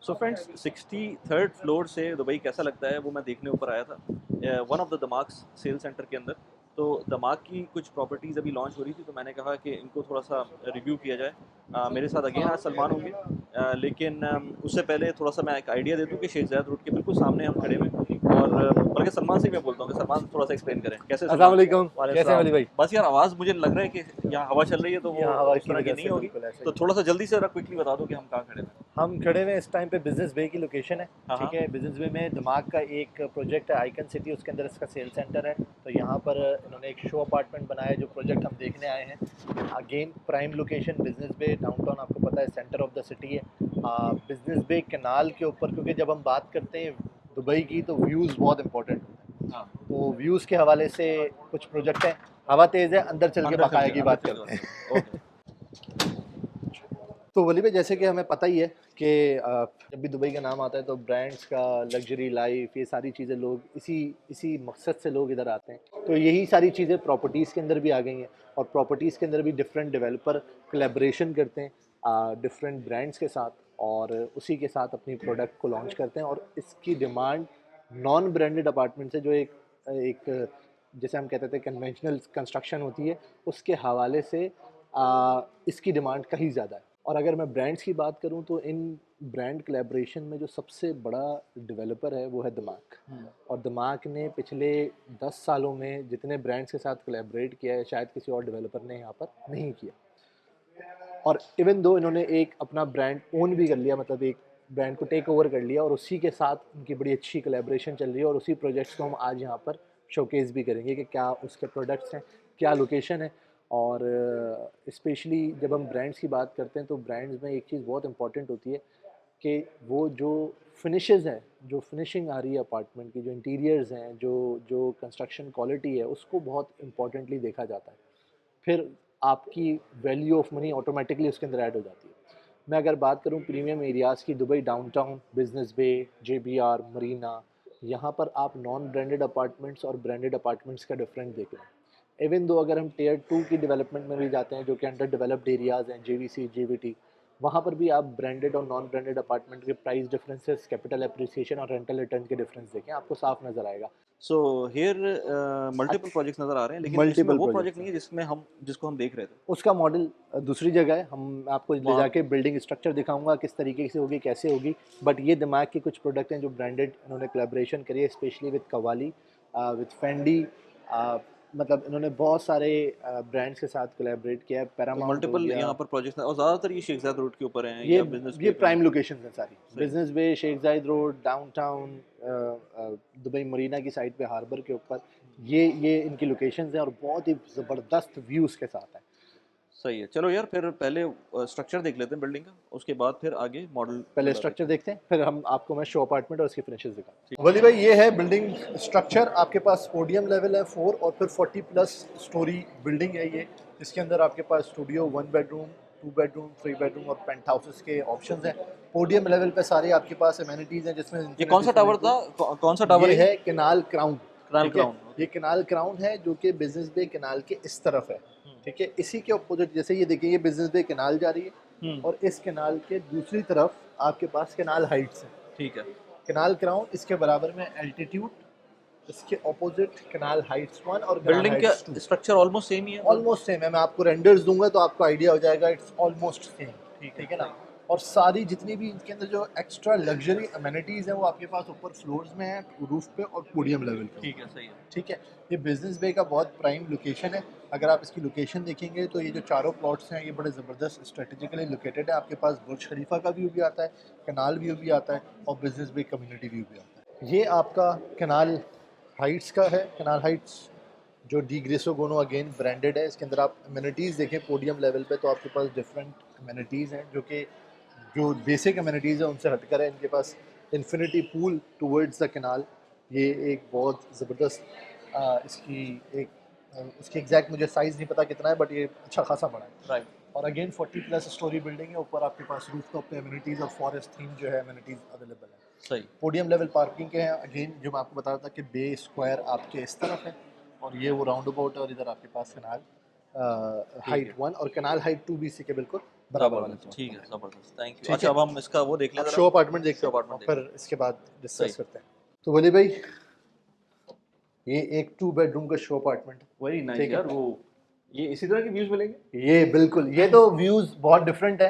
So friends 63rd floor से Dubai कैसा लगता है वो मैं देखने ऊपर आया था वन ऑफ द दमाक सेल सेंटर के अंदर। तो दमाक की कुछ प्रॉपर्टीज़ अभी लॉन्च हो रही थी, तो मैंने कहा कि इनको थोड़ा सा रिव्यू किया जाए। मेरे साथ अगेन आज सलमान होंगे, लेकिन उससे पहले थोड़ा सा मैं एक आइडिया दे दूँ कि शेख ज़ायद रोड के बिल्कुल सामने हम खड़े हुए हैं। और बल्कि सलमान से ही मैं बोलता हूँ कि सलमान थोड़ा सा एक्सप्लेन करें कैसे अस्सलाम सलमान। वालेकुम। वालेकुम कैसे हैं सलाम। वली भाई? बस यार आवाज़ मुझे लग रहा है कि यहाँ हवा चल रही है, तो वो यहाँ हवा उस की तरह की वजह नहीं से होगी। बिल्कुल ऐसे तो ही। थोड़ा सा जल्दी से ज़रा क्विकली बता दो कि हम कहाँ खड़े हैं। हम खड़े हुए हैं इस टाइम पे बिजनेस बे की लोकेशन है। हाँ ठीक हाँ। है, बिजनेस बे में दिमाग का एक प्रोजेक्ट है आइकन सिटी, उसके अंदर इसका सेल सेंटर है। तो यहाँ पर इन्होंने एक शो अपार्टमेंट बनाया है, जो प्रोजेक्ट हम देखने आए हैं। अगेन प्राइम लोकेशन बिजनेस बे डाउनटाउन, आपको पता है सेंटर ऑफ द सिटी है। बिजनेस बे कैनाल के ऊपर, क्योंकि जब हम बात करते हैं दुबई की तो व्यूज़ बहुत इंपॉर्टेंट होते हैं। हाँ, तो व्यूज़ के हवाले से कुछ प्रोजेक्ट हैं। हवा तेज़ है, अंदर चल के अंदर चल बकाया के की अंदर बात चल के करते बात हैं। करते हैं। ओके। तो वली भाई, जैसे कि हमें पता ही है कि जब भी दुबई का नाम आता है तो ब्रांड्स का, लग्जरी लाइफ, ये सारी चीज़ें लोग इसी इसी मकसद से लोग इधर आते हैं। तो यही सारी चीज़ें प्रॉपर्टीज़ के अंदर भी आ गई हैं, और प्रॉपर्टीज़ के अंदर भी डिफरेंट डेवलपर कोलैबोरेशन करते हैं डिफरेंट ब्रांड्स के साथ, और उसी के साथ अपनी प्रोडक्ट को लॉन्च करते हैं। और इसकी डिमांड नॉन ब्रांडेड अपार्टमेंट से, जो एक जैसे हम कहते थे कन्वेंशनल कंस्ट्रक्शन होती है, उसके हवाले से इसकी डिमांड कहीं ज़्यादा है। और अगर मैं ब्रांड्स की बात करूं तो इन ब्रांड कोलैबोरेशन में जो सबसे बड़ा डेवलपर है वो है दिमाग। और दिमाग ने पिछले 10 सालों में जितने ब्रांड्स के साथ कोलैबोरेट किया है, शायद किसी और डेवलपर ने यहाँ पर नहीं किया। और इवन दो इन्होंने एक अपना ब्रांड ओन भी कर लिया, मतलब एक ब्रांड को टेक ओवर कर लिया, और उसी के साथ उनकी बड़ी अच्छी कोलैबोरेशन चल रही है। और उसी प्रोजेक्ट्स को हम आज यहाँ पर शोकेस भी करेंगे कि क्या उसके प्रोडक्ट्स हैं, क्या लोकेशन है। और स्पेशली जब हम ब्रांड्स की बात करते हैं तो ब्रांड्स में एक चीज़ बहुत इंपॉर्टेंट होती है कि वो जो फिनिशेस हैं, जो फिनिशिंग आ रही है अपार्टमेंट की, जो इंटीरियर्स हैं, जो जो कंस्ट्रक्शन क्वालिटी है, उसको बहुत इंपॉर्टेंटली देखा जाता है। फिर आपकी वैल्यू ऑफ मनी ऑटोमेटिकली उसके अंदर ऐड हो जाती है। मैं अगर बात करूं प्रीमियम एरियाज़ की, दुबई डाउनटाउन, बिजनेस बे, JBR, मरीना, यहाँ पर आप नॉन ब्रांडेड अपार्टमेंट्स और ब्रांडेड अपार्टमेंट्स का डिफरेंस देख लें। इवन दो अगर हम टियर 2 की डेवलपमेंट में भी जाते हैं, जो कि अंडर डेवलप्ड एरियाज़ हैं, JVC, JVT, वहाँ पर भी आप ब्रांडेड और नॉन ब्रांडेड अपार्टमेंट के प्राइस डिफरेंसेस, कैपिटल एप्रिसिएशन और रेंटल रिटर्न के डिफरेंस देखें, आपको साफ नज़र आएगा। सो हियर मल्टीपल प्रोजेक्ट्स नज़र आ रहे हैं, लेकिन इसमें मल्टीपल वो प्रोजेक्ट प्रोजेक्ट्स नहीं हैं। है जिसको हम देख रहे थे उसका मॉडल दूसरी जगह है। हम आपको ले वहाँ। जाके बिल्डिंग स्ट्रक्चर दिखाऊंगा किस तरीके से होगी, कैसे होगी। बट ये दिमाग के कुछ प्रोडक्ट हैं जो ब्रांडेड इन्होंने कोलैबोरेशन करी है, specially with qawwali, with Fendi. मतलब इन्होंने बहुत सारे ब्रांड्स के साथ कोलैबोरेट किया है। तो पैरामाउंट हो मल्टीपल गया। यहाँ पर प्रोजेक्ट्स हैं, और ज़्यादातर ये शेख ज़ायद रोड के ऊपर हैं ये या बिजनेस ये पे पे हैं। प्राइम लोकेशन है सारी। सही। बिजनेस बे, शेख जायद रोड, डाउनटाउन, दुबई मरीना की साइड पे, हार्बर के ऊपर, ये इनकी लोकेशंस हैं, और बहुत ही ज़बरदस्त व्यूज़ के साथ है। सही है, चलो यार फिर पहले स्ट्रक्चर देख लेते हैं बिल्डिंग का, उसके बाद फिर आगे मॉडल पहले वगैरह स्ट्रक्चर देखते हैं। देखते हैं, फिर हम आपको मैं शो अपार्टमेंट और उसकी फिनिशेस ठीक। दिखाऊंगा। वली भाई, ये है बिल्डिंग स्ट्रक्चर। आपके पास पोडियम लेवल है 4, और फिर 40+ स्टोरी बिल्डिंग है ये। इसके अंदर आपके पास स्टूडियो, 1 बेडरूम, 2 बेडरूम, 3 बेडरूम और पेंट हाउसेस के ऑप्शंस हैं। पोडियम लेवल पे सारे आपके पास एमेनिटीज़ हैं, जिसमें ये कौन इंफिनिटी सा टावर स्विमिंग था, पूल। कौन सा टावर ये है ये? है केनाल क्राउन। क्रैन ठीक है, क्राउन, ये ओके। केनाल क्राउन है जो कि बिजनेस बे केनाल के इस तरफ है। ठीक है, इसी के अपोजिट, जैसे ये देखिए, ये बिजनेस बे केनाल जा रही है, हम्म। और इस केनाल के दूसरी तरफ आपके पास केनाल हाइट्स है। ठीक है। केनाल क्राउन इसके बराबर में एल्टीट्यूड, इसके ऑपोजिट केनाल हाइट्स 1 और केनाल बिल्डिंग हाइट्स 2। का स्ट्रक्चर ऑलमोस्ट सेम ही है बस। ऑलमोस्ट सेम है। मैं आपको रेंडर्स दूंगा तो आपको आइडिया हो जाएगा, इट्स ऑलमोस्ट सेम। ठीक है, ठीक है ना। सही। और सारी जितनी भी इनके अंदर जो एक्स्ट्रा लग्जरी अमेनिटीज़ हैं वो आपके पास ऊपर फ्लोर्स में है, रूफ पे और पोडियम लेवल पे। ठीक है, सही है। ठीक है, ये बिजनेस बे का बहुत प्राइम लोकेशन है। अगर आप इसकी लोकेशन देखेंगे तो ये जो चारों प्लॉट्स हैं ये बड़े ज़बरदस्त स्ट्रेटेजिकली लोकेटेड है। आपके पास बुर्ज खलीफा का व्यू भी आता है, कनाल व्यू भी आता है, और बिजनेस बे कम्युनिटी व्यू भी आता है। ये आपका कनाल हाइट्स का है। कनाल हाइट्स जो डी ग्रेसो गोनो अगेन ब्रांडेड है। इसके अंदर आप अमेनिटीज़ देखें पोडियम लेवल पे तो आपके पास डिफरेंट अमेनिटीज़ हैं, जो कि जो बेसिक अमेनिटीज़ है उनसे हटकर है। इनके पास infinity pool towards the canal. ये एक बहुत ज़बरदस्त इसकी एक उसकी एग्जैक्ट मुझे साइज़ नहीं पता कितना है, बट ये अच्छा खासा बड़ा है। राइट। और अगेन 40+ स्टोरी बिल्डिंग है। ऊपर आपके पास रूफ टॉप पे अमेनिटीज़ और फॉरेस्ट थीम जो है अमेनिटीज़ अवेलेबल है। सही। पोडियम लेवल पार्किंग के हैं। अगेन जो मैं आपको बता रहा था कि बे स्क्वायर आपके इस तरफ है, और ये वो राउंड अबाउट है, और इधर आपके पास कनाल ठीक हाइट है। 1 और कनाल हाइट 2 भी इसी के बिल्कुल बराबर वाले जबरदस्त, फ्लोर ठीक पे। है, जबरदस्त, थैंक यू। ठीक अच्छा है, अब हम इसका वो देख लें अब जरा, शो अपार्टमेंट देखते शो हैं अपार्टमेंट और देखते फिर हैं। इसके बाद सही, डिस्कस करते हैं। तो बोले भाई, ये एक 2 बेडरूम का शो अपार्टमेंट है, वेरी नाइस ठीक यार। है। वो ये इसी तरह के व्यूज मिलेंगे? ये बिल्कुल, ये तो व्यूज बहुत डिफरेंट है,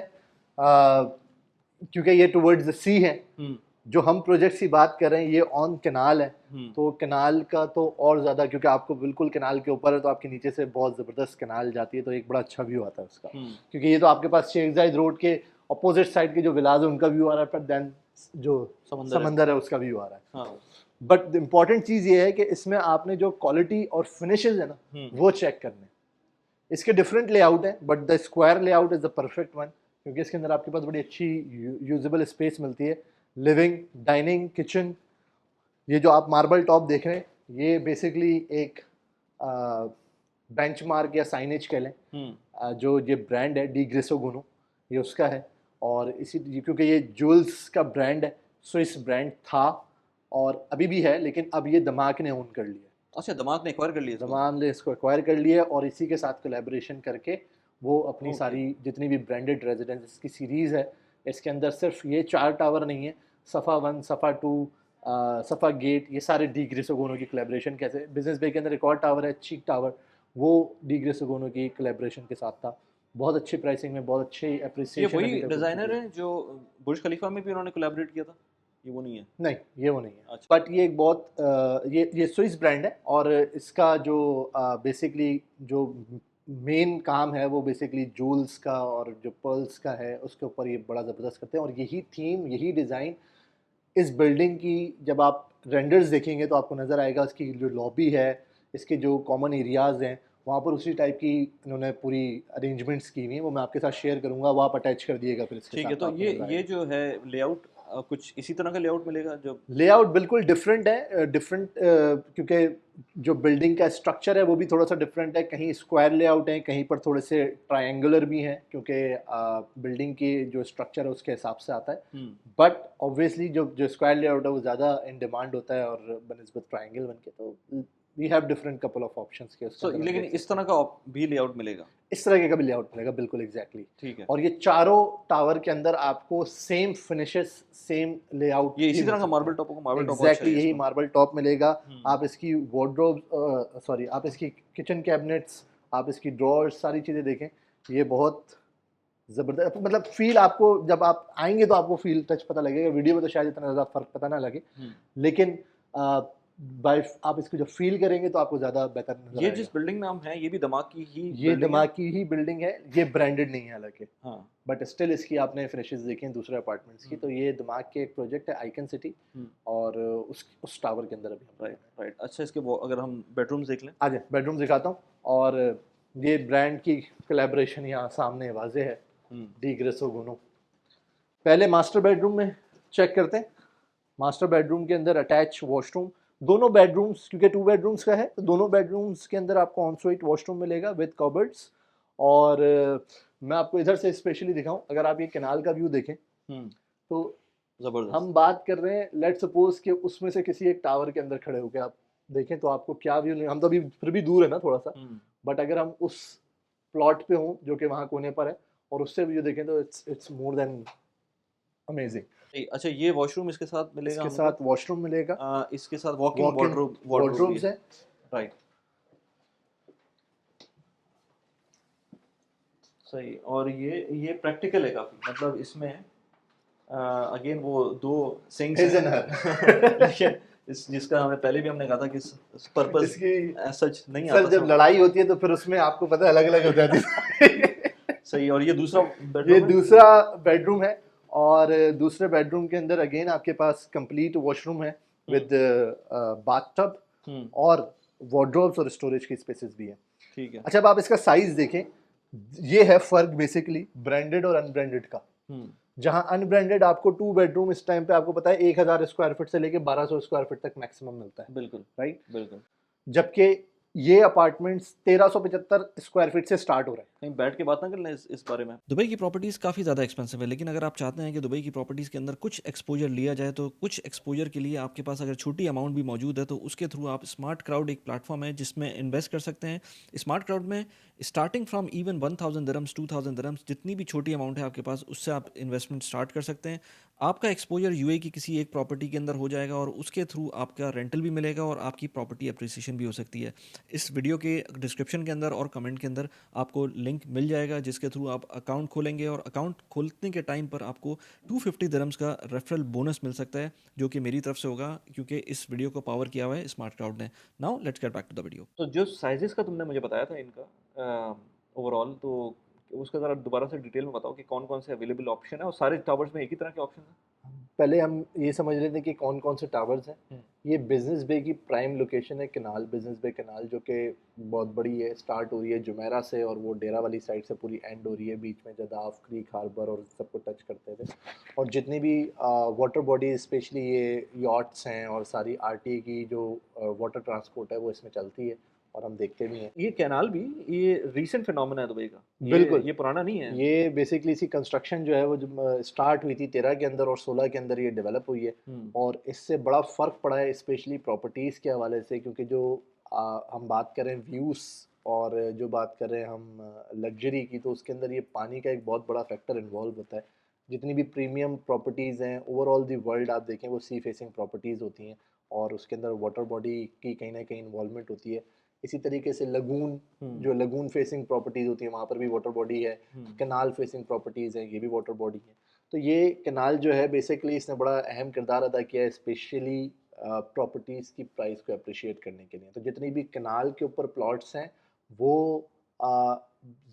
क्योंकि ये टुवर्ड्स द सी है। हम्म जो हम प्रोजेक्ट्स की बात कर रहे हैं ये ऑन कैनाल है, हम्म तो कैनाल का तो और ज़्यादा, क्योंकि आपको बिल्कुल कैनाल के ऊपर है तो आपके नीचे से बहुत ज़बरदस्त कैनाल जाती है, तो एक बड़ा अच्छा व्यू आता है उसका। हम्म क्योंकि ये तो आपके पास शेख जायद रोड के अपोजिट साइड के जो विलाज है उनका व्यू आ रहा है, पर देन जो समंदर है। समंदर है उसका व्यू आ रहा है। हाँ। बट इम्पॉर्टेंट चीज़ ये है कि इसमें आपने जो क्वालिटी और फिनिशेज है ना, वो चेक करने। इसके डिफरेंट लेआउट है, but the square layout is the perfect one, क्योंकि इसके अंदर आपके पास बड़ी अच्छी यूजेबल स्पेस मिलती है। लिविंग, डाइनिंग, किचन, ये जो आप मार्बल टॉप देख रहे हैं ये बेसिकली एक बेंचमार्क या साइनेज कह लें, जो ये ब्रांड है डी ग्रेसो गुनो, ये उसका है। और क्योंकि ये ज्वेल्स का ब्रांड है, स्विस ब्रांड था और अभी भी है, लेकिन अब ये दमाक ने ओन कर लिया। अच्छा, दिमाग ने एक्वायर कर लिया इसको? दमाक ने इसको एक्वायर कर लिया और इसी के साथ कोलैबोरेशन करके वो अपनी ओके। सारी जितनी भी ब्रांडेड रेजिडेंस की सीरीज़ है, इसके अंदर सिर्फ ये 4 टावर नहीं है, सफ़ा 1, सफ़ा 2, सफ़ा गेट, ये सारे डी ग्रेसोगोनो की कोलैबोरेशन। कैसे बिजनेस बे के अंदर एक और टावर है चीक टावर, वो डी ग्रेसोगोनो की कोलैबोरेशन के साथ था। बहुत अच्छी प्राइसिंग में, बहुत अच्छी ये एप्रिसिएशन वही अभी तक डिजाइनर है। है जो बुर्ज खलीफा में भी उन्होंने कोलैबोरेट किया था? ये वो नहीं है? नहीं, ये वो नहीं है। अच्छा। बट ये एक बहुत ये स्विस ब्रांड है और इसका जो बेसिकली जो मेन काम है वो बेसिकली जूल्स का और जो पर्ल्स का है उसके ऊपर ये बड़ा ज़बरदस्त करते हैं। और यही थीम, यही डिज़ाइन इस बिल्डिंग की जब आप रेंडर्स देखेंगे तो आपको नज़र आएगा। इसकी जो लॉबी है, इसके जो कॉमन एरियाज़ हैं, वहाँ पर उसी टाइप की इन्होंने पूरी अरेंजमेंट्स की हुई हैं। वो मैं आपके साथ शेयर करूँगा, वो आप अटैच कर दिएगा फिर इसके ठीक साथ, है, तो तो आपको ये नज़र ये आएगा। जो है लेआउट कुछ इसी तरह का लेआउट मिलेगा जो? लेआउट बिल्कुल डिफरेंट है, डिफरेंट क्योंकि जो बिल्डिंग का स्ट्रक्चर है वो भी थोड़ा सा डिफरेंट है। कहीं स्क्वायर लेआउट है, कहीं पर थोड़े से ट्रायंगुलर भी हैं, क्योंकि बिल्डिंग की जो स्ट्रक्चर है उसके हिसाब से आता है। बट ऑब्वियसली जो जो स्क्वायर लेआउट है वो ज़्यादा इन डिमांड होता है और बनस्बत ट्रायंगल बन के, तो we have different couple of options के उसके सो अंदर हम लेकिन देख इस सकते तरह हैं। का भी लेआउट मिलेगा? इस तरह का भी लेआउट मिलेगा, बिल्कुल एग्जैक्टली। ठीक है। और ये चारों टावर के अंदर आपको सेम फिनिशेस, सेम लेआउट ये ही इसी मिल तरह का सकते मार्बल हैं। टॉप होगा? मार्बल टॉप अच्छा है एग्जैक्टली यही इसका। मार्बल टॉप मिलेगा। हम्म, आप इसकी वार्डरोब, सॉरी, आप इसकी किचन कैबिनेट्स, आप इसकी ड्रॉर्स, सारी चीज़ें देखें, ये बहुत ज़बरदस्त, मतलब फील आपको जब आप आएंगे तो आपको फील टच पता लगेगा। वीडियो में तो शायद इतना ज़्यादा फ़र्क पता ना लगे, लेकिन बाय आप इसको जब फील करेंगे तो आपको ज़्यादा बेहतर नज़र ये आएगा। जिस बिल्डिंग में हम हैं ये भी दिमाग की ही ये बिल्डिंग है? दिमाग की ही बिल्डिंग है, ये ब्रांडेड नहीं है हालांकि, हाँ। बट स्टिल इसकी आपने फिनिशेस देखे हैं दूसरे अपार्टमेंट्स की। तो ये दिमाग के एक प्रोजेक्ट है आइकन सिटी, और उस टावर के अंदर अभी हम राइट राइट। अच्छा, इसके अगर हम बेडरूम्स देख लें? आज बेडरूम दिखाता हूँ। और ये ब्रांड की कोलैबोरेशन यहाँ सामने वाजे है, डी ग्रेसो गुनो। पहले मास्टर बेडरूम में चेक करते हैं। मास्टर बेडरूम के अंदर अटैच वॉशरूम, दोनों बेडरूम्स, क्योंकि 2 बेडरूम्स का है तो दोनों बेडरूम्स के अंदर आपको ऑनस्वाइट वॉशरूम मिलेगा विद कबर्ड्स। और मैं आपको इधर से स्पेशली दिखाऊं, अगर आप ये कैनाल का व्यू देखें तो जबरदस्त। हम बात कर रहे हैं, लेट सपोज कि उसमें से किसी एक टावर के अंदर खड़े होकर आप देखें तो आपको क्या व्यू, हम तो अभी फिर भी दूर है ना थोड़ा सा, बट अगर हम उस प्लॉट पे हों जो कि वहाँ कोने पर है और उससे व्यू देखें तो इट्स मोर देन अमेजिंग। अच्छा, ये वॉशरूम इसके साथ मिलेगा इसके हमको? साथ वॉशरूम मिलेगा, इसके साथ वॉकिंग वॉक-इन वार्डरोब भी वार्डरोब्स है। राइट। सही। और ये प्रैक्टिकल है काफी, मतलब इसमें अगेन वो 2 सिंक्स His and her। लेकिन जिसका हमें पहले भी हमने कहा था कि पर्पस इसकी सच नहीं सर आता जब लड़ाई होती है तो फिर उसमें आपको पता है अलग अलग हो जाती है। सही। और ये दूसरा ये बेडरूम है? दूसरा बेडरूम है और दूसरे बेडरूम के अंदर अगेन आपके पास कंप्लीट वॉशरूम है विद बाथटब और वार्डरोब्स और स्टोरेज की स्पेसेस भी है। ठीक है। अच्छा, अब आप इसका साइज देखें, ये है फर्क बेसिकली ब्रांडेड और अनब्रांडेड का। जहां अनब्रांडेड आपको 2 बेडरूम इस टाइम पे आपको पता है 1000 स्क्वायर फीट से लेके 1200 स्क्वायर फीट तक मैक्सिमम मिलता है, बिल्कुल राइट? बिल्कुल। जबकि ये अपार्टमेंट्स 1375 स्क्वायर फीट से स्टार्ट हो रहा है। कहीं बैठ के बात ना कर लें इस बारे में। दुबई की प्रॉपर्टीज़ काफ़ी ज़्यादा एक्सपेंसिव है, लेकिन अगर आप चाहते हैं कि दुबई की प्रॉपर्टीज़ के अंदर कुछ एक्सपोजर लिया जाए, तो कुछ एक्सपोजर के लिए आपके पास अगर छोटी अमाउंट भी मौजूद है, तो उसके थ्रू आप स्मार्ट क्राउड एक प्लेटफॉर्म है जिसमें इन्वेस्ट कर सकते हैं। स्मार्ट क्राउड में starting from even 1000 dirhams 2000 dirhams, जितनी भी छोटी अमाउंट है आपके पास, उससे आप इन्वेस्टमेंट स्टार्ट कर सकते हैं। आपका एक्सपोजर यूए की किसी एक प्रॉपर्टी के अंदर हो जाएगा और उसके थ्रू आपका रेंटल भी मिलेगा और आपकी प्रॉपर्टी अप्रिसिएशन भी हो सकती है। इस वीडियो के डिस्क्रिप्शन के अंदर और कमेंट के अंदर आपको लिंक मिल जाएगा जिसके थ्रू आप अकाउंट खोलेंगे, और अकाउंट खोलने के टाइम पर आपको 250 दिरहम्स का रेफरल बोनस मिल सकता है, जो कि मेरी तरफ से होगा क्योंकि इस वीडियो को पावर किया हुआ है स्मार्ट क्राउड ने। Now let's get back to the video. तो जो साइजेस का तुमने मुझे बताया था इनका ओवरऑल, तो उसका ज़रा दोबारा से डिटेल में बताओ कि कौन कौन से अवेलेबल ऑप्शन है, और सारे टावर्स में एक ही तरह के ऑप्शन है? पहले हम ये समझ रहे थे कि कौन कौन से टावर्स हैं। हम्म, ये बिजनेस बे की प्राइम लोकेशन है, कनाल बिजनेस बे कनाल, जो कि बहुत बड़ी है, स्टार्ट हो रही है जुमेरा से और वो डेरा वाली साइड से पूरी एंड हो रही है, बीच में जदाफ क्रीक हार्बर और सबको टच करते हुए। और जितनी भी वाटर बॉडीज, स्पेशली ये यॉट्स हैं और सारी आरटी की जो वाटर ट्रांसपोर्ट है वो इसमें चलती है और हम देखते भी हैं। ये कैनाल भी, ये रीसेंट फिनोमेना है दुबई का, बिल्कुल, ये पुराना नहीं है। ये बेसिकली इसी कंस्ट्रक्शन जो है वो जब स्टार्ट हुई थी 13 के अंदर और 16 के अंदर ये डेवलप हुई है। हम्म, और इससे बड़ा फ़र्क पड़ा है स्पेशली प्रॉपर्टीज़ के हवाले से, क्योंकि जो हम बात करें व्यूज़ और जो बात करें हम लग्जरी की, तो उसके अंदर ये पानी का एक बहुत बड़ा फैक्टर इन्वॉल्व होता है। जितनी भी प्रीमियम प्रॉपर्टीज़ हैं ओवरऑल दी वर्ल्ड आप देखें वो सी फेसिंग प्रॉपर्टीज़ होती हैं और उसके अंदर वाटर बॉडी की कहीं ना कहीं इन्वॉल्वमेंट होती है। इसी तरीके से लगून, हम्म, जो लगून फेसिंग प्रॉपर्टीज़ होती हैं वहाँ पर भी वाटर बॉडी है। हम्म, कनाल फेसिंग प्रॉपर्टीज़ हैं, ये भी वाटर बॉडी है। तो ये कनाल जो है बेसिकली इसने बड़ा अहम किरदार अदा किया है, स्पेशली प्रॉपर्टीज़ की प्राइस को अप्रिशिएट करने के लिए। तो जितनी भी कनाल के ऊपर प्लॉट्स हैं वो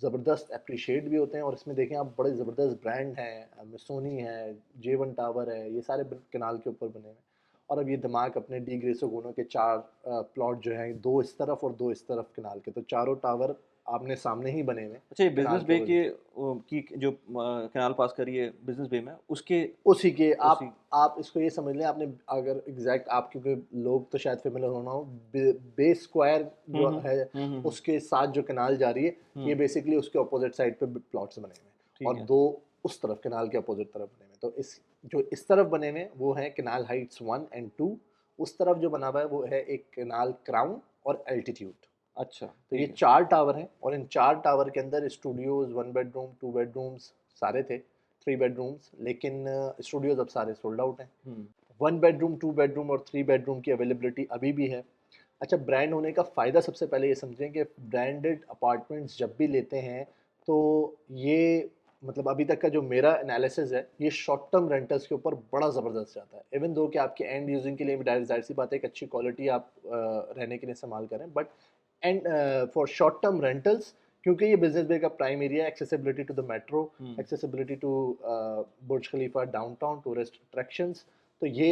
ज़बरदस्त अप्रिशिएट भी होते हैं। और इसमें देखें आप, बड़े ज़बरदस्त ब्रांड हैं, मिसोनी है, J1 टावर है, ये सारे कनाल के ऊपर बने हुए हैं। और अब ये दिमाग अपने डी ग्रेसो गोनो के 4 प्लॉट जो हैं, 2 इस तरफ और 2 इस तरफ कनाल के, तो चारों टावर आमने सामने ही बने हुए हैं अच्छा, ये बिजनेस कनाल के बे के अपोजिट। की जो कैनाल पास करी है बिजनेस बे में, उसके उसी के उसी। आप इसको ये समझ लें, आपने अगर एग्जैक्ट, आप क्योंकि लोग तो शायद फेमिलियर होना हो, बे स्क्वायर हम्म, जो हम्म, है हम्म, उसके साथ जो कनाल जा रही है, ये हम्म, बेसिकली उसके अपोजिट साइड पे प्लॉट्स बने हुए हैं ठीक और है। 2 उस तरफ कनाल के अपोजिट तरफ बने हुए हैं। तो इस जो इस तरफ बने हुए हैं वो हैं कनाल हाइट्स 1 एंड 2। उस तरफ जो बना हुआ है वो है एक कनाल क्राउन और एल्टीट्यूड। अच्छा, तो ये ठीक है। 4 टावर हैं और इन 4 टावर के अंदर स्टूडियोज, 1 बेडरूम, 2 बेडरूम्स सारे थे, 3 बेडरूम्स, लेकिन स्टूडियोज अब सारे सोल्ड आउट हैं। हम्म, 1 बेडरूम, 2 बेडरूम और 3 बेडरूम की अवेलेबिलिटी अभी भी है। अच्छा, ब्रांड होने का फ़ायदा सबसे पहले ये समझें कि ब्रांडेड अपार्टमेंट्स जब भी लेते हैं तो ये, मतलब अभी तक का जो मेरा एनालिसिस है, ये शॉर्ट टर्म रेंटल्स के ऊपर बड़ा ज़बरदस्त जाता है। इवन दो कि आपके एंड यूजिंग के लिए भी जाहिर सी बात है, एक अच्छी क्वालिटी आप रहने के लिए इस्तेमाल करें, but and for short term rentals, क्योंकि ये बिजनेस बे का prime area, accessibility to the metro, hmm, accessibility to Burj Khalifa downtown, tourist attractions, तो ये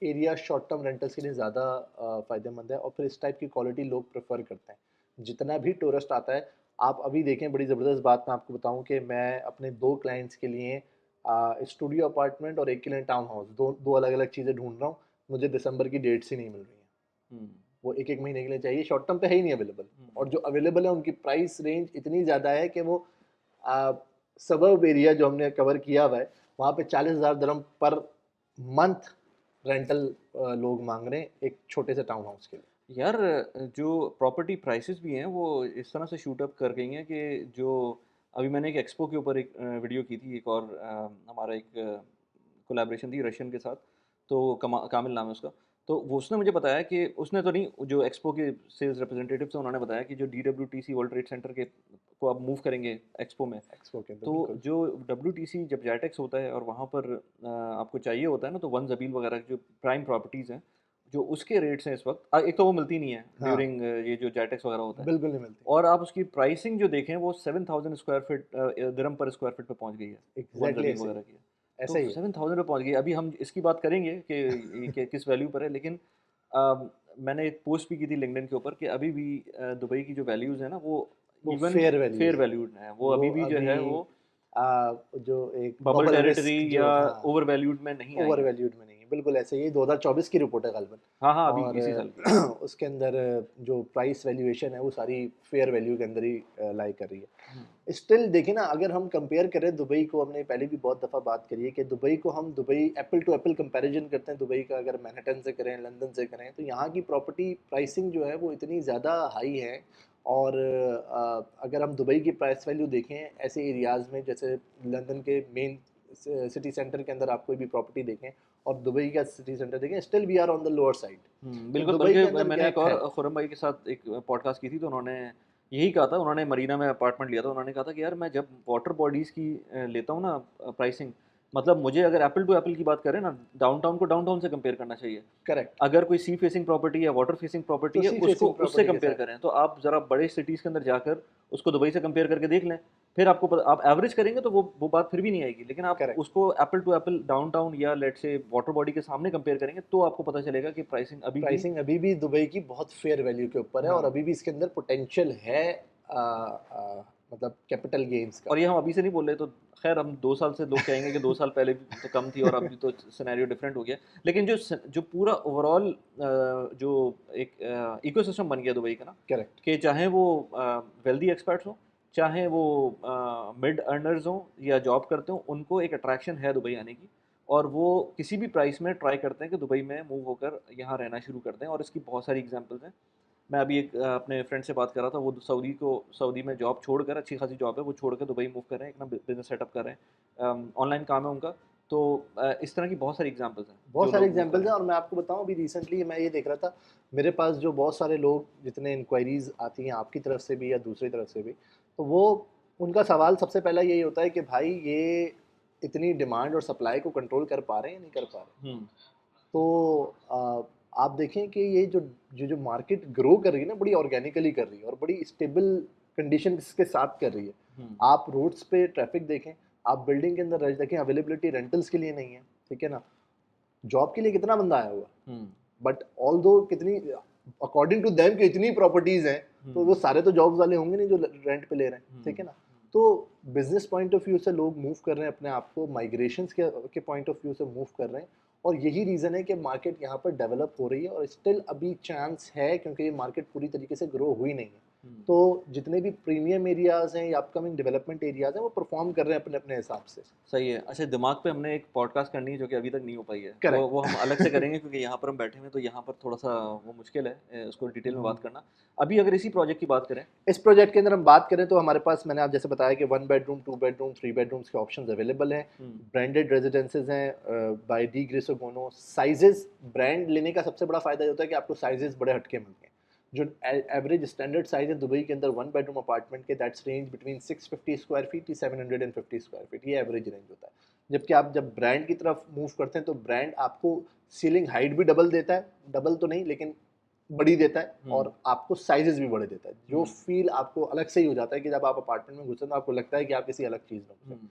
एरिया शॉर्ट टर्म रेंटल्स के लिए ज़्यादा फ़ायदेमंद है और फिर इस टाइप की क्वालिटी लोग प्रेफर करते हैं। जितना भी टूरिस्ट आता है, आप अभी देखें, बड़ी ज़बरदस्त बात मैं आपको बताऊं कि मैं अपने 2 क्लाइंट्स के लिए स्टूडियो अपार्टमेंट और एक के लिए टाउन हाउस, दो अलग अलग चीज़ें ढूंढ रहा हूँ। मुझे दिसंबर की डेट्स ही नहीं मिल रही हैं, हम्म, वो एक एक महीने के लिए चाहिए, शॉर्ट टर्म पे है ही नहीं अवेलेबल। हम्म, और जो अवेलेबल है उनकी प्राइस रेंज इतनी ज़्यादा है कि वो सबर्ब एरिया जो हमने कवर किया हुआ है वहाँ पे 40,000 दिरहम पर मंथ रेंटल लोग मांग रहे हैं एक छोटे से टाउन हाउस के लिए। यार, जो प्रॉपर्टी प्राइसेस भी हैं वो इस तरह से शूट अप कर गई हैं कि जो अभी मैंने एक एक्सपो के ऊपर एक वीडियो की थी, एक और हमारा एक कोलैबोरेशन थी रशियन के साथ, तो कामिल नाम है उसका। तो वो उसने मुझे बताया कि उसने तो नहीं, जो एक्सपो के सेल्स रिप्रेजेंटेटिव थे उन्होंने बताया कि जो DWTC वर्ल्ड ट्रेड सेंटर के को आप मूव करेंगे एक्सपो में, एक्सपो के अंदर तो बिल्कुल। जो WTC जब जेटेक्स होता है और वहाँ पर आपको चाहिए होता है ना, तो वन जबील वगैरह जो प्राइम प्रॉपर्टीज़ हैं, जो उसके रेट्स हैं इस वक्त, एक तो वो मिलती नहीं है हाँ, ड्यूरिंग ये जो जेटेक्स वगैरह होता है, बिल्कुल नहीं मिलती। और आप उसकी प्राइसिंग जो देखें वो 7000 स्क्वायर फीट दिरहम पर स्क्वायर फीट पे पहुंच गई है, वन एग्जैक्टली जबील ऐसे ही, वगैरह की है। तो ऐसा ही है। 7000 पे पहुंच गई। अभी हम इसकी बात करेंगे कि ये किस वैल्यू पर है, लेकिन मैंने एक पोस्ट भी की थी लिंक्डइन के ऊपर कि अभी भी दुबई की जो वैल्यूज़ है ना, वो वो इवन फेयर फेयर वैल्यूज है। वैल्यूड है, वो वो अभी भी जो अभी है वो जो एक बबल बबल टेरिटरी रिस्क या जो, हाँ, ओवर वैल्यूड में नहीं आई ओवर है। वैल्यूड में नहीं है। बिल्कुल ऐसे ही 2024 की रिपोर्ट है गालिबन। हाँ हाँ, अभी और इसी साल की। उसके अंदर जो प्राइस वैल्यूएशन है वो सारी फेयर वैल्यू के अंदर ही लाई कर रही हम्म, है। स्टिल देखिए ना, अगर हम कंपेयर करें दुबई को, हमने पहले भी बहुत दफ़ा बात करी है कि दुबई को हम Dubai apple to apple comparison करते हैं दुबई का, अगर मैनहट्टन से करें, लंदन से करें, तो यहाँ की प्रॉपर्टी प्राइसिंग जो है वो इतनी ज़्यादा हाई है। और अगर हम दुबई की प्राइस वैल्यू देखें ऐसे एरियाज़ में, जैसे लंदन के मेन सिटी सेंटर के अंदर आप कोई भी प्रॉपर्टी देखें और दुबई का सिटी सेंटर देखें, still we are on the lower side. तो बिल्कुल। दुबई बल्कि के अंदर मैंने एक गैप और है। खुरम भाई के साथ एक पॉडकास्ट की थी, तो उन्होंने यही कहा था। उन्होंने मरीना में अपार्टमेंट लिया था, उन्होंने कहा था कि यार मैं जब वाटर बॉडीज़ की लेता हूँ ना प्राइसिंग, मतलब मुझे अगर एप्पल टू एप्पल की बात करें ना, डाउनटाउन को डाउनटाउन से कंपेयर करना चाहिए। करेक्ट। अगर कोई सी फेसिंग प्रॉपर्टी या वाटर फेसिंग प्रॉपर्टी तो है, सी उसको फेसिंग उससे प्रॉपर्टी के कंपेयर साथ करें, तो आप ज़रा बड़े सिटीज़ के अंदर जाकर उसको दुबई से कंपेयर करके देख लें। फिर आपको आप एवरेज करेंगे तो वो बात फिर भी नहीं आएगी, लेकिन आप करेक्ट। उसको एप्पल टू एप्पल डाउनटाउन या लेट से वाटर बॉडी के सामने कंपेयर करेंगे, तो आपको पता चलेगा कि प्राइसिंग अभी भी। प्राइसिंग अभी भी दुबई की बहुत फेयर वैल्यू के ऊपर है, और हाँ, अभी भी इसके अंदर पोटेंशियल है, मतलब कैपिटल गेन्स का। और ये हम अभी से नहीं बोल रहे, तो खैर हम 2 साल से लोग कहेंगे कि 2 साल पहले भी तो कम थी और अभी तो सिनेरियो डिफरेंट हो गया। लेकिन जो पूरा ओवरऑल जो एक इकोसिस्टम बन गया दुबई का ना, करेक्ट। कि चाहे वो वेल्दी एक्सपर्ट्स हों, चाहे वो मिड अर्नर्स हों या जॉब करते हों, उनको एक अट्रैक्शन है दुबई आने की। और वो किसी भी प्राइस में ट्राई करते हैं कि दुबई में मूव होकर यहाँ रहना शुरू कर दें, और इसकी बहुत सारी एग्जांपल्स हैं। मैं अभी एक अपने फ्रेंड से बात कर रहा था, वो सऊदी में जॉब छोड़कर, अच्छी खासी जॉब है, वो छोड़ कर दुबई मूव कर रहे हैं, एक ना बिजनेस सेटअप कर रहे हैं, ऑनलाइन काम है उनका। तो इस तरह की बहुत सारी एग्जांपल्स हैं बहुत जो सारे लोग मूव कर एग्जांपल्स रहे हैं, हैं। और मैं आपको बताऊं अभी रिसेंटली मैं ये देख रहा था, मेरे पास जो बहुत सारे लोग, जितने इंक्वायरीज आती हैं आपकी तरफ से भी या दूसरी तरफ से भी, तो वो उनका सवाल सबसे पहला यही होता है कि भाई ये इतनी डिमांड और सप्लाई को कंट्रोल कर पा रहे हैं या नहीं कर पा रहे। हम्म तो आप देखें कि ये जो जो जो मार्केट ग्रो कर रही है ना, बड़ी ऑर्गेनिकली कर रही है और बड़ी स्टेबल कंडीशन के साथ कर रही है। हम्म आप रोड्स पे ट्रैफिक देखें, आप बिल्डिंग के अंदर देखें, अवेलेबिलिटी रेंटल्स के लिए नहीं है, ठीक है ना। जॉब के लिए कितना बंदा आया हुआ, हम्म बट ऑल दो कितनी, अकॉर्डिंग टू देम कि इतनी प्रॉपर्टीज हैं, तो वो हम्म सारे तो जॉब्स वाले होंगे नहीं जो रेंट पे ले रहे हैं, हम्म ठीक है ना। तो बिजनेस पॉइंट ऑफ व्यू से लोग मूव कर रहे हैं अपने आप को, माइग्रेशन के पॉइंट ऑफ व्यू से मूव कर रहे हैं, और यही रीज़न है कि मार्केट यहाँ पर डेवलप हो रही है, और स्टिल अभी चांस है क्योंकि ये मार्केट पूरी तरीके से ग्रो हुई नहीं है। हम्म। तो जितने भी प्रीमियम एरियाज़ हैं या अपकमिंग डेवलपमेंट एरियाज़ हैं वो परफॉर्म कर रहे हैं अपने अपने हिसाब से। सही है। अच्छा, दिमाग पे हमने एक पॉडकास्ट करनी है जो कि अभी तक नहीं हो पाई है, करेक्ट। वो हम अलग से करेंगे, क्योंकि यहाँ पर हम बैठे हुए हैं, तो यहाँ पर थोड़ा सा वो मुश्किल है उसको डिटेल में बात करना। अभी अगर इसी प्रोजेक्ट की बात करें। इस प्रोजेक्ट के अंदर हम बात करें तो हमारे पास, मैंने आप जैसे बताया कि 1 बेडरूम, 2 बेडरूम, 3 बेडरूम्स के ऑप्शंस अवेलेबल हैं। हम्म ब्रांडेड रेजिडेंसेज हैं बाय डी ग्रेसो गोनो। साइजेस, ब्रांड लेने का सबसे बड़ा फायदा ये होता है कि आपको साइजेस बड़े हटके मिलते हैं। जो एवरेज स्टैंडर्ड साइज है दुबई के अंदर 1 बेडरूम अपार्टमेंट के, that's range between 650 square feet to 750 square feet, ये एवरेज रेंज होता है। जबकि आप जब ब्रांड की तरफ मूव करते हैं तो ब्रांड आपको सीलिंग हाइट भी डबल देता है, डबल तो नहीं लेकिन बड़ी देता है, हम्म और आपको साइजेस भी बड़े देता है, जो हम्म फील आपको अलग से ही हो जाता है कि जब आप अपार्टमेंट में घुसे तो आपको लगता है कि आप किसी अलग चीज़ में घुसे। हम्म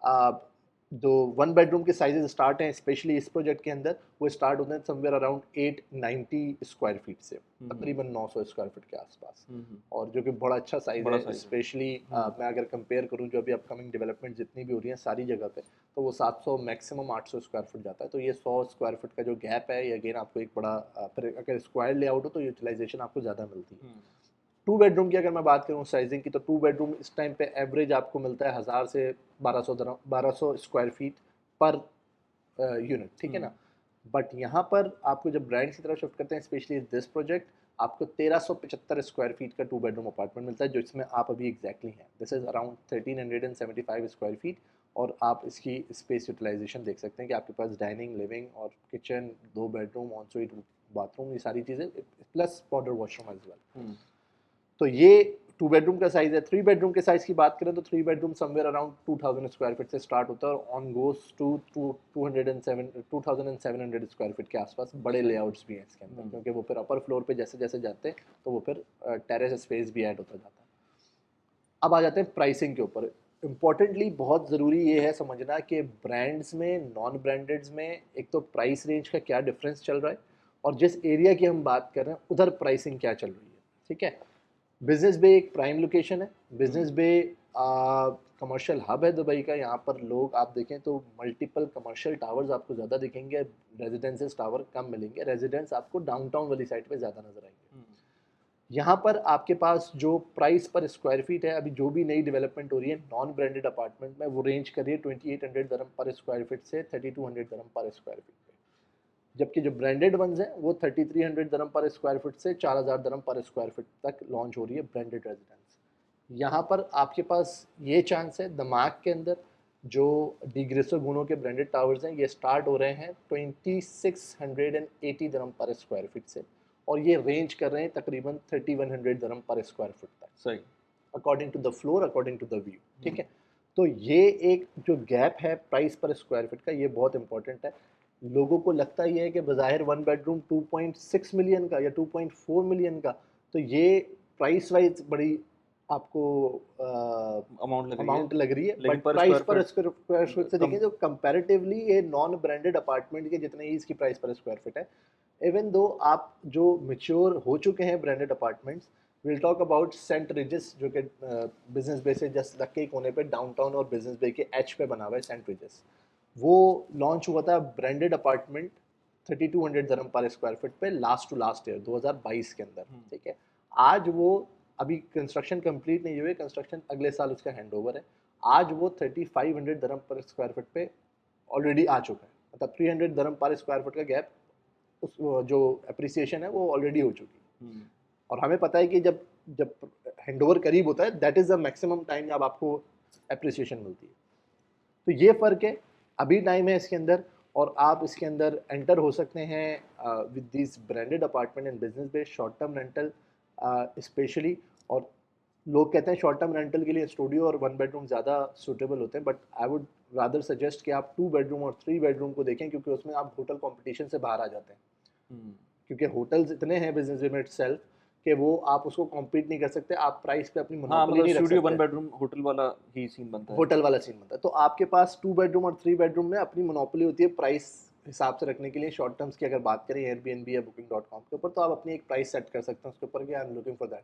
आप जो 1 बेडरूम के साइजेस स्टार्ट हैं स्पेशली इस प्रोजेक्ट के अंदर, वो स्टार्ट होते हैं समवेयर अराउंड 890 स्क्वायर फीट से, तकरीबन 900 स्क्वायर फीट के आसपास। हम्म। और जो कि बड़ा अच्छा साइज़ बड़ा है, साइज है। स्पेशली मैं अगर कंपेयर करूं जो अभी अपकमिंग डेवलपमेंट जितनी भी हो रही हैं सारी जगह पे, तो वो 700 मैक्सिमम 800 स्क्वायर फीट जाता है। तो ये 100 स्क्वायर फीट का जो गैप है, ये अगेन आपको एक बड़ा, फिर अगर स्क्वायर लेआउट हो तो यूटिलाइजेशन आपको ज़्यादा मिलती है। 2 बेडरूम की अगर मैं बात करूँ साइजिंग की, तो 2 बेडरूम इस टाइम पे एवरेज आपको मिलता है 1000 से 1200 स्क्वायर फीट पर यूनिट, ठीक है हम्म ना। बट यहाँ पर आपको जब ब्रांड की तरफ शिफ्ट करते हैं, स्पेशली दिस प्रोजेक्ट, आपको 1375 स्क्वायर फीट का 2 बेडरूम अपार्टमेंट मिलता है, जो इसमें आप अभी एग्जैक्टली हैं। This is around 1375 square feet, और आप इसकी स्पेस यूटिलाइजेशन देख सकते हैं कि आपके पास डाइनिंग, लिविंग और kitchen, 2 bedroom, en suite bathroom, ये सारी चीज़ें, plus modern washroom as well. Hmm तो ये 2 बेडरूम का साइज़ है। 3 बेडरूम के साइज़ की बात करें तो 3 bedroom somewhere around 2000 square feet से स्टार्ट होता है, और on goes to 2700 square feet के आसपास। बड़े लेआउट्स भी हैं इसके अंदर, क्योंकि वो फिर अपर फ्लोर पे जैसे जैसे जाते हैं तो वो फिर टेरेस स्पेस भी ऐड होता जाता है। अब आ जाते हैं प्राइसिंग के ऊपर। इम्पॉर्टेंटली बहुत ज़रूरी ये है समझना कि ब्रांड्स में, नॉन ब्रांडेड्स में, एक तो प्राइस रेंज का क्या डिफरेंस चल रहा है, और जिस एरिया की हम बात कर रहे हैं उधर प्राइसिंग क्या चल रही है, ठीक है। बिजनेस बे एक प्राइम लोकेशन है। बिजनेस बे कमर्शियल हब है दुबई का। यहाँ पर लोग आप देखें तो मल्टीपल कमर्शियल टावर्स आपको ज़्यादा दिखेंगे, रेजिडेंसेस टावर कम मिलेंगे, रेजिडेंस आपको डाउनटाउन वाली साइड पे ज़्यादा नजर आएंगे। यहाँ पर आपके पास जो प्राइस पर स्क्वायर फीट है, अभी जो भी नई डेवलपमेंट हो रही है नॉन ब्रांडेड अपार्टमेंट में, वो रेंज कर रही है 2800 दरम पर स्क्वायर फीट से 3200 दरम पर स्क्वायर फीट पे। जबकि जो ब्रांडेड वंस हैं वो 3300 दरम पर स्क्वायर फीट से 4000 दरम पर स्क्वायर फीट तक लॉन्च हो रही है ब्रांडेड रेजिडेंस। यहाँ पर आपके पास ये चांस है दमाग के अंदर जो डिग्रेसो गुनो के ब्रांडेड टावर्स हैं ये स्टार्ट हो रहे हैं 2680 दरम पर स्क्वायर फीट से, और ये रेंज कर रहे हैं तकरीबन 3100 दरम पर स्क्वायर फीट तक, सही, according to the floor, according to the view. ठीक है, तो ये एक जो गैप है प्राइस पर स्क्वायर फीट का, ये बहुत इंपॉर्टेंट है। लोगों को लगता ही है कि बज़ाहिर वन बेडरूम 2.6 मिलियन का या 2.4 मिलियन का, तो ये प्राइस वाइज बड़ी आपको अमाउंट अमाउंट लग रही है, लेकिन बट पर प्राइस स्क्वायर पर फीट स्क्वायर फीट से कम। देखें तो कंपैरेटिवली ये नॉन ब्रांडेड अपार्टमेंट के जितने ही इसकी प्राइस पर स्क्वायर फीट है। इवन दो आप जो मेच्योर हो चुके हैं branded apartments, will talk about Saint Regis जो कि बिजनेस बे से जस्ट लग के कोने पे डाउनटाउन और बिजनेस बे के एच पे बना हुआ है सेंट रिजिस। वो लॉन्च हुआ था ब्रांडेड अपार्टमेंट 3200 दरम पर स्क्वायर फीट पे लास्ट टू लास्ट ईयर 2022 के अंदर। ठीक है, आज वो अभी कंस्ट्रक्शन कंप्लीट नहीं हुई, कंस्ट्रक्शन अगले साल उसका हैंड ओवर है। आज वो 3500 दरम पर स्क्वायर फीट पे ऑलरेडी आ चुका है, मतलब 300 दरम पर स्क्वायर फीट का गैप उस जो अप्रिसिएशन है वो ऑलरेडी हो चुकी है। और हमें पता है कि जब जब हैंडओवर करीब होता है that is the maximum time जब आपको अप्रिसिएशन मिलती है। तो ये फ़र्क है, अभी टाइम है इसके अंदर, और आप इसके अंदर एंटर हो सकते हैं with this branded apartment and business based short term rental specially. और लोग कहते हैं शॉर्ट टर्म रेंटल के लिए स्टूडियो और वन बेडरूम ज़्यादा सूटेबल होते हैं, but I would rather suggest कि आप 2 बेडरूम और 3 बेडरूम को देखें, क्योंकि उसमें आप होटल कंपटीशन से बाहर आ जाते हैं। क्योंकि होटल्स इतने हैं बिजनेस में इटसेल्फ कि वो आप उसको कॉम्पीट नहीं कर सकते, आप प्राइस पे अपनी हाँ, मोनोपोली मतलब नहीं रख स्टूडियो वन सकते, बेडरूम होटल वाला ही सीन बनता है। होटल वाला सीन बनता है। तो आपके पास 2 बेडरूम और 3 बेडरूम में अपनी मोनोपोली होती है प्राइस हिसाब से रखने के लिए। शॉर्ट टर्म्स की अगर बात करें एयरबीएनबी या booking.com के ऊपर, तो आप अपनी एक प्राइस सेट कर सकते हैं उसके ऊपर कि I am looking for that.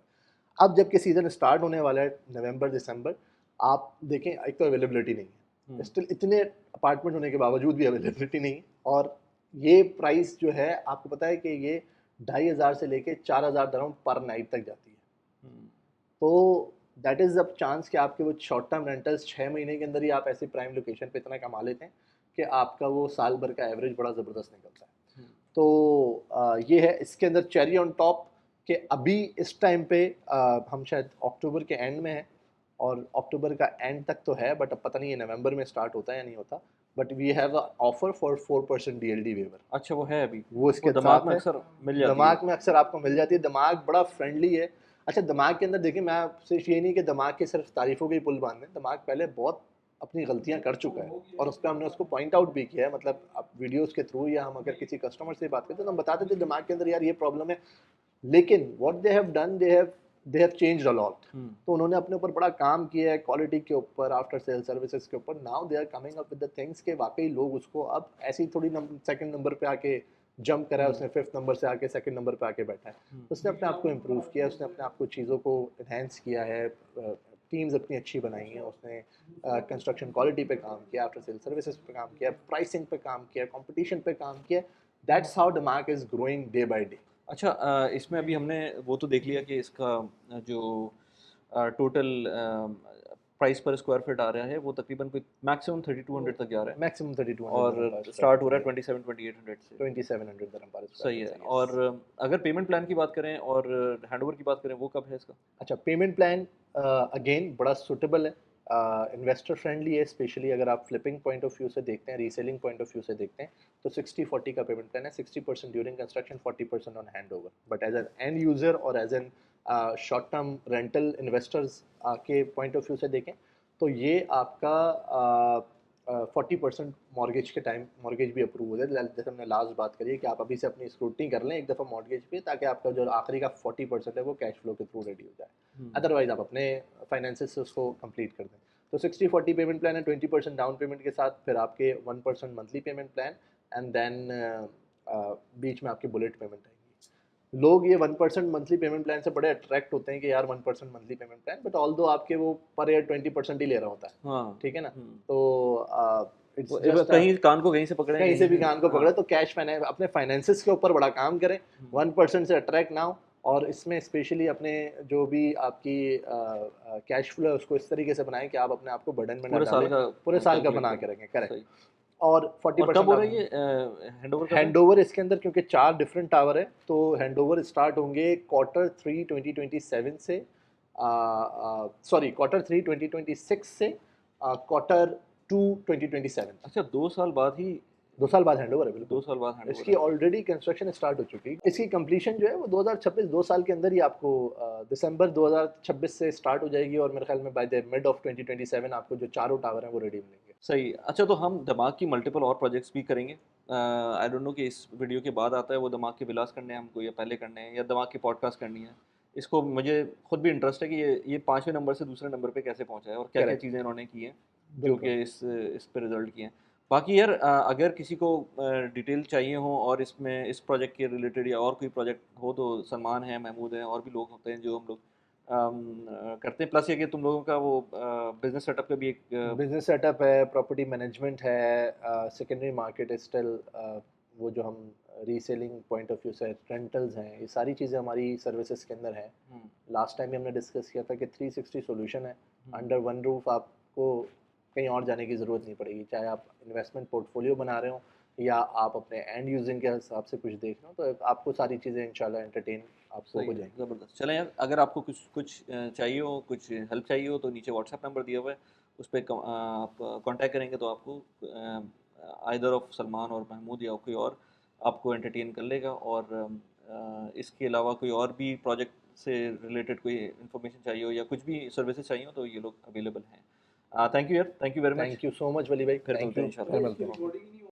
अब जबकि सीजन स्टार्ट होने वाला है नवंबर दिसंबर, आप देखें एक तो अवेलेबिलिटी नहीं है, स्टिल इतने अपार्टमेंट होने के बावजूद भी अवेलेबिलिटी नहीं है, और ये प्राइस जो है आपको पता है कि ये 2500 से लेके 4000 दरम पर नाइट तक जाती है। तो दैट इज़ अ चांस कि आपके वो शॉर्ट टर्म रेंटल्स 6 महीने के अंदर ही आप ऐसे प्राइम लोकेशन पे इतना कमा लेते हैं कि आपका वो साल भर का एवरेज बड़ा ज़बरदस्त निकलता है। तो ये है इसके अंदर चेरी ऑन टॉप कि अभी इस टाइम पे हम शायद अक्टूबर के एंड में हैं, और अक्टूबर का एंड तक तो है, बट अब पता नहीं ये नवंबर में स्टार्ट होता है या नहीं होता। But we have offer for 4% DLD waiver. अच्छा, वो है अभी, वो इसके दिमाग साथ में है, अक्सर मिल जाती है। दिमाग में अक्सर आपको मिल जाती है, दिमाग बड़ा फ्रेंडली है। अच्छा, दिमाग के अंदर देखिए, मैं सिर्फ ये नहीं कि दिमाग के सिर्फ तारीफों के ही पुल बांध दें, दिमाग पहले बहुत अपनी गलतियां कर चुका है, और उस पर हमने उसको पॉइंट आउट भी किया है। मतलब अब वीडियोस के थ्रू या हम अगर किसी कस्टमर से बात करते हैं तो हम बताते थे दिमाग के अंदर यार ये प्रॉब्लम है, लेकिन what they have done, they have changed a lot. तो उन्होंने अपने ऊपर बड़ा काम किया है, क्वालिटी के ऊपर, आफ्टर सेल सर्विसेज के ऊपर। Now they are coming up with the things के वाकई लोग उसको अब ऐसे ही थोड़ी सेकंड नंबर पे आके जंप करा है, उसने 5th नंबर से आके सेकंड नंबर पे आके बैठा है। उसने अपने आप को इम्प्रूव किया, उसने अपने आप को चीज़ों को इन्हेंस किया है, टीम्स अपनी अच्छी बनाई हैं, उसने कंस्ट्रक्शन क्वालिटी पे काम किया, आफ्टर सेल सर्विसेज पे काम किया, प्राइसिंग पे काम किया, कंपटीशन पे काम किया। दैट्स हाउ दिमाग is growing day by day. अच्छा, इसमें अभी हमने वो तो देख लिया कि इसका जो टोटल प्राइस पर स्क्वायर फीट आ रहा है वो तकरीबन कोई मैक्सिमम 3200 तक जा रहा है, मैक्सिमम 3200 और दरम पर स्टार्ट हो स्क्वायर रहा है फीट, 27-2800 से। 2700 दरम पर स्क्वायर सही फीट है। से, और yes। अगर पेमेंट प्लान की बात करें और हैंडओवर की बात करें, वो कब है इसका? अच्छा, पेमेंट प्लान अगेन बड़ा सुटेबल है, इन्वेस्टर फ्रेंडली है, स्पेशली अगर आप फ्लिपिंग पॉइंट ऑफ व्यू से देखते हैं, रीसेलिंग पॉइंट ऑफ व्यू से देखते हैं, तो 60-40 का पेमेंट प्लान है। 60% during construction, 40% on hand over. But as an end user और as an short term rental investors के पॉइंट ऑफ व्यू से देखें तो ये आपका 40% मॉर्गेज के टाइम मॉर्गेज भी अप्रूव हो जाए। जैसे हमने लास्ट बात करी है कि आप अभी से अपनी स्क्रूटनी कर लें एक दफ़ा मॉर्गेज पे, ताकि आपका जो आखिरी का 40% है वो कैश फ्लो के थ्रू रेडी हो जाए। अदरवाइज आप अपने फाइनेंसेस से उसको कंप्लीट कर दें। तो 60-40 पेमेंट प्लान है, 20% डाउन पेमेंट के साथ, फिर आपके 1% monthly payment plan, and then बीच में आपकी बुलेट पेमेंट आएगी। लोग ये 1% मंथली पेमेंट प्लान से बड़े अट्रैक्ट होते हैं कि यार 1% monthly payment plan, but all दो आपके वो पर ईयर 20% ही ले रहा होता है, हाँ। ठीक है ना? हम्म। तो इट्स वो जस्ट कहीं कान को कहीं से पकड़े, कहीं कहीं से भी से। कान को हाँ। पकड़े, तो कैश फाइनेंस अपने फाइनेंसिस के ऊपर बड़ा काम करें, हम्म। 1% से अट्रैक्ट ना हो, और इसमें स्पेशली अपने जो भी आपकी कैश फ्लो है उसको इस तरीके से बनाएं कि आप अपने आप को बर्डन में ना पूरे साल डालें, का पूरे साल का कैलकुलेट बना करें। के रखें, करेक्ट। सही। और और कब 40% हो रहा आप है ये हैंडओवर कब है? हैंडओवर इसके अंदर, क्योंकि 4 डिफरेंट टावर है, तो हैंडओवर स्टार्ट होंगे Q3 2027 से, सॉरी Q3 2026 से Q2 2027 तक। अच्छा, 2 साल बाद ही? 2 साल बाद हैंडओवर है, दो बिल्कुल। साल बाद हैंडओवर इसकी है? ऑलरेडी कंस्ट्रक्शन स्टार्ट हो चुकी है। इसकी कंप्लीशन जो है वो 2026, 2 साल के अंदर ही आपको दिसंबर 2026 से स्टार्ट हो जाएगी, और मेरे ख्याल में बाय द मिड ऑफ 2027 आपको जो चारों टावर हैं वो रेडी मिलेंगे। सही। अच्छा, तो हम दिमाग की मल्टीपल और प्रोजेक्ट्स भी करेंगे। आई डोंट नो कि इस वीडियो के बाद आता है वो दिमाग के विलास करने हैं हमको, या पहले करने हैं, या दिमाग की पॉडकास्ट करनी है। इसको मुझे खुद भी इंटरेस्ट है कि ये 5वें नंबर से दूसरे नंबर पे कैसे पहुंचा है, और क्या क्या करेक्ट, चीज़ें इन्होंने की हैं जो बिल्कुल। कि इस पे रिजल्ट किए हैं। बाकी यार, अगर किसी को डिटेल चाहिए हो और इसमें इस प्रोजेक्ट के रिलेटेड या और कोई प्रोजेक्ट हो, तो सलमान है, महमूद है, और भी लोग होते हैं जो हम लोग करते हैं। प्लस ये कि तुम लोगों का वो बिजनेस सेटअप का भी एक बिजनेस सेटअप है, प्रॉपर्टी मैनेजमेंट है, सेकेंडरी मार्केट इज स्टिल, वो जो हम रीसेलिंग पॉइंट ऑफ व्यू से रेंटल्स हैं, ये सारी चीज़ें हमारी सर्विसेज के अंदर हैं। हम्म, लास्ट टाइम भी हमने डिस्कस किया था कि 360 सॉल्यूशन है, हम्म, अंडर वन रूफ आपको कहीं और जाने की ज़रूरत नहीं पड़ेगी, चाहे आप इन्वेस्टमेंट पोर्टफोलियो बना रहे हो या आप अपने एंड यूजिंग के हिसाब से कुछ देख रहे हो, तो आपको सारी चीज़ें इंशाल्लाह एंटरटेन आपको सही हो है, जाएंगी। ज़बरदस्त। चलें यार, अगर आपको कुछ कुछ चाहिए हो, कुछ हेल्प चाहिए हो, तो नीचे व्हाट्सएप नंबर दिया हुआ है, उस पे आप कांटेक्ट करेंगे तो आपको आइदर ऑफ सलमान और महमूद या कोई और आपको एंटरटेन कर लेगा। और इसके अलावा कोई और भी प्रोजेक्ट से रिलेटेड कोई इन्फॉर्मेशन चाहिए हो या कुछ भी सर्विसेज चाहिए हो, तो ये लोग अवेलेबल हैं। थैंक यू यार, thank you very much. Thank you so much Wali भाई, फिर थैंक मिलते हैं यू, फिर इंशाल्लाह। मिलते हैं।